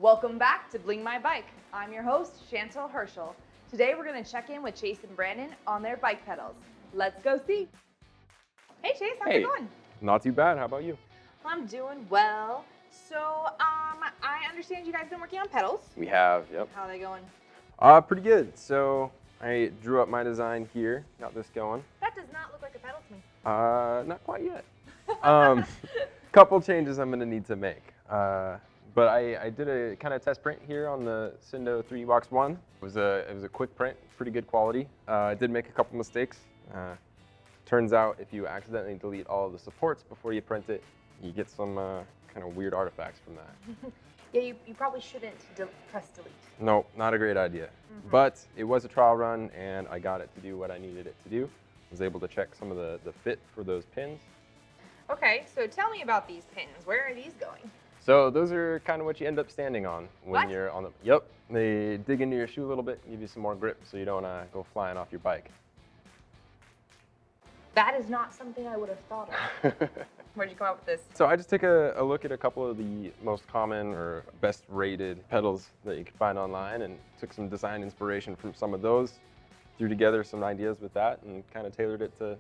Welcome back to Bling My Bike. I'm your host, Chantel Herschel. Today we're going to check in with Chase and Brandon on their bike pedals. Let's go see. Hey Chase, how's it going? Not too bad. How about you? I'm doing well. So, I understand you guys been working on pedals. We have, yep. How are they going? Pretty good. So I drew up my design here, got this going. That does not look like a pedal to me. Not quite yet. Couple changes I'm gonna need to make. But I did a kind of test print here on the Cindo 3 Box 1. It was a quick print, pretty good quality. I did make a couple mistakes. Turns out if you accidentally delete all of the supports before you print it, you get some kind of weird artifacts from that. Yeah, you probably shouldn't press delete. No, not a great idea. But it was a trial run and I got it to do what I needed it to do. I was able to check some of the fit for those pins. Okay, so tell me about these pins. Where are these going? So those are kind of what you end up standing on when What? you're on the, yep. They dig into your shoe a little bit, give you some more grip so you don't go flying off your bike. That is not something I would have thought of. Where'd you come up with this? So I just took a look at a couple of the most common or best rated pedals that you could find online and took some design inspiration from some of those, threw together some ideas with that and kind of tailored it to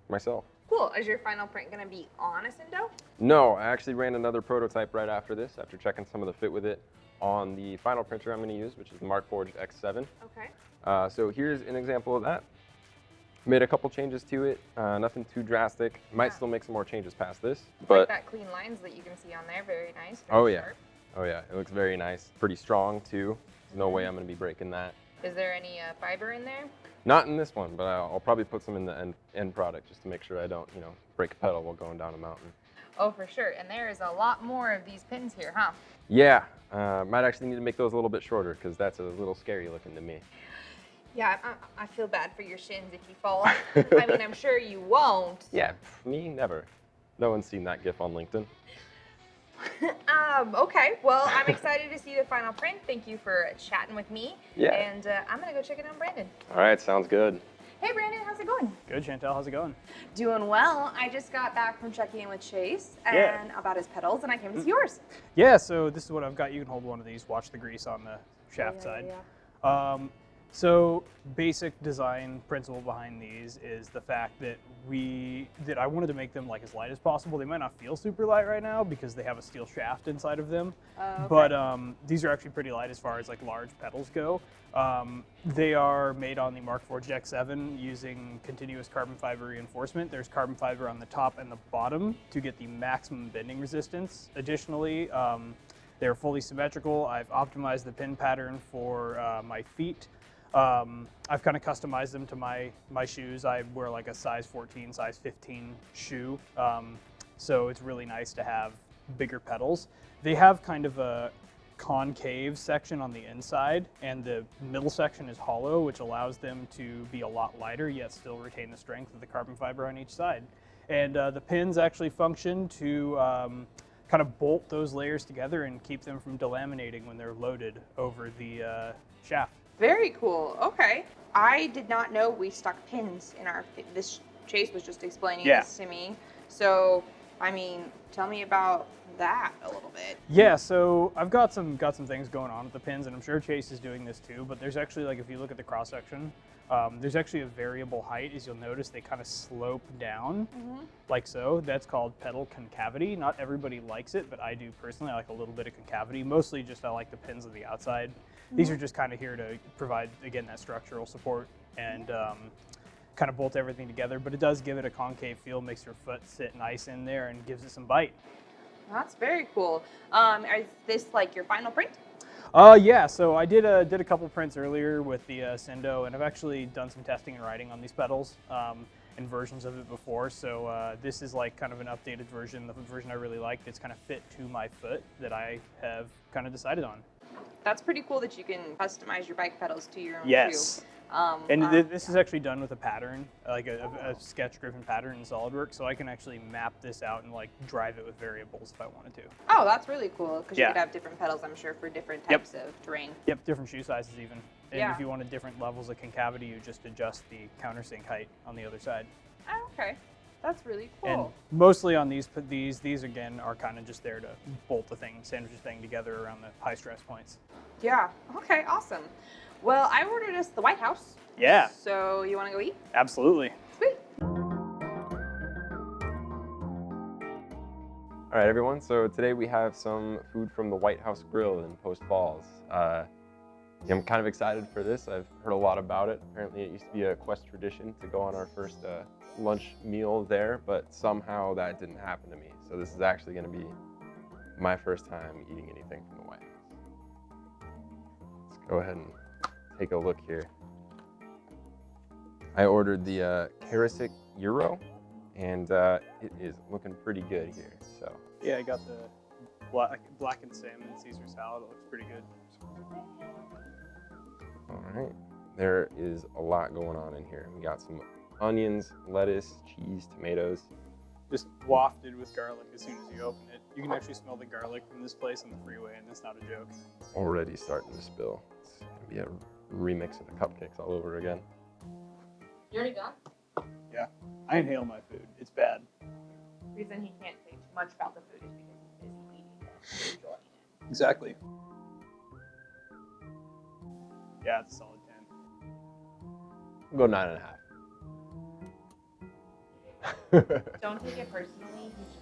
myself. Cool. Is your final print going to be on a Cindo? No, I actually ran another prototype right after this, after checking some of the fit with it on the final printer I'm going to use, which is the Markforged X7. Okay. So here's an example of that. Made a couple changes to it, nothing too drastic. Might still make some more changes past this. But like that clean lines that you can see on there, very nice. oh Very yeah, sharp. oh yeah, it looks very nice. Pretty strong too. There's no way I'm going to be breaking that. Is there any fiber in there? Not in this one, but I'll probably put some in the end product just to make sure I don't, break a pedal while going down a mountain. Oh, for sure. And there is a lot more of these pins here, huh? Yeah, might actually need to make those a little bit shorter because that's a little scary looking to me. Yeah, I feel bad for your shins if you fall. I mean, I'm sure you won't. Yeah, me, never. No one's seen that GIF on LinkedIn. Okay, well, I'm excited to see the final print. Thank you for chatting with me. Yeah. And I'm going to go check it on Brandon. All right, sounds good. Hey, Brandon, how's it going? Good, Chantel. How's it going? Doing well. I just got back from checking in with Chase and Yeah. about his pedals, and I came to see yours. Yeah, so this is what I've got. You can hold one of these, watch the grease on the shaft side. Yeah. So basic design principle behind these is the fact that I wanted to make them like as light as possible. They might not feel super light right now because they have a steel shaft inside of them, Okay. but these are actually pretty light as far as like large pedals go. They are made on the Markforged X7 using continuous carbon fiber reinforcement. There's carbon fiber on the top and the bottom to get the maximum bending resistance. Additionally, they're fully symmetrical. I've optimized the pin pattern for my feet. I've kind of customized them to my shoes. I wear like a size 14, size 15 shoe. So it's really nice to have bigger pedals. They have kind of a concave section on the inside, and the middle section is hollow, which allows them to be a lot lighter, yet still retain the strength of the carbon fiber on each side. And the pins actually function to kind of bolt those layers together and keep them from delaminating when they're loaded over the shaft. Very cool. Okay. I did not know we stuck pins in our. This Chase was just explaining this to me. So, I mean, tell me about that a little bit. Yeah, so I've got some things going on with the pins, and I'm sure Chase is doing this too. But there's actually, like, if you look at the cross section, there's actually a variable height. As you'll notice, they kind of slope down, like so. That's called pedal concavity. Not everybody likes it, but I do personally. I like a little bit of concavity. Mostly, just I like the pins on the outside. These are just kind of here to provide, again, that structural support and kind of bolt everything together. But it does give it a concave feel, makes your foot sit nice in there, and gives it some bite. That's very cool. Is this like your final print? Yeah, so I did a couple prints earlier with the Cindo, and I've actually done some testing and writing on these pedals and versions of it before. So this is like kind of an updated version, the version I really like that's kind of fit to my foot that I have kind of decided on. That's pretty cool that you can customize your bike pedals to your own Yes. shoe. And this is actually done with a pattern, like a sketch-driven pattern in SolidWorks, so I can actually map this out and like drive it with variables if I wanted to. Oh, that's really cool because you Yeah. could have different pedals, I'm sure, for different types of terrain. Yep, different shoe sizes even. And Yeah. if you wanted different levels of concavity, you just adjust the countersink height on the other side. Oh, okay. That's really cool. And mostly on these again are kind of just there to bolt sandwich the thing together around the high stress points. Yeah. Okay. Awesome. Well, I ordered us the White House. Yeah. So you want to go eat? Absolutely. Sweet. All right, everyone. So today we have some food from the White House Grill in Post Falls. I'm kind of excited for this. I've heard a lot about it. Apparently it used to be a Quest tradition to go on our first lunch meal there, but somehow that didn't happen to me. So this is actually going to be my first time eating anything from the White House. Let's go ahead and take a look here. I ordered the Karasik Gyro, and it is looking pretty good here. So Yeah, I got the blackened salmon Caesar salad. It looks pretty good. all right, there is a lot going on in here. We got some onions, lettuce, cheese, tomatoes. Just wafted with garlic as soon as you open it. You can actually smell the garlic from this place on the freeway, and that's not a joke. Already starting to spill. It's gonna be a remix of the cupcakes all over again. You already done? Yeah, I inhale my food. It's bad. The reason he can't say too much about the food is because he's busy eating it and enjoying it. Exactly. Yeah, it's a solid 10. We'll go 9.5. Don't take it personally. He's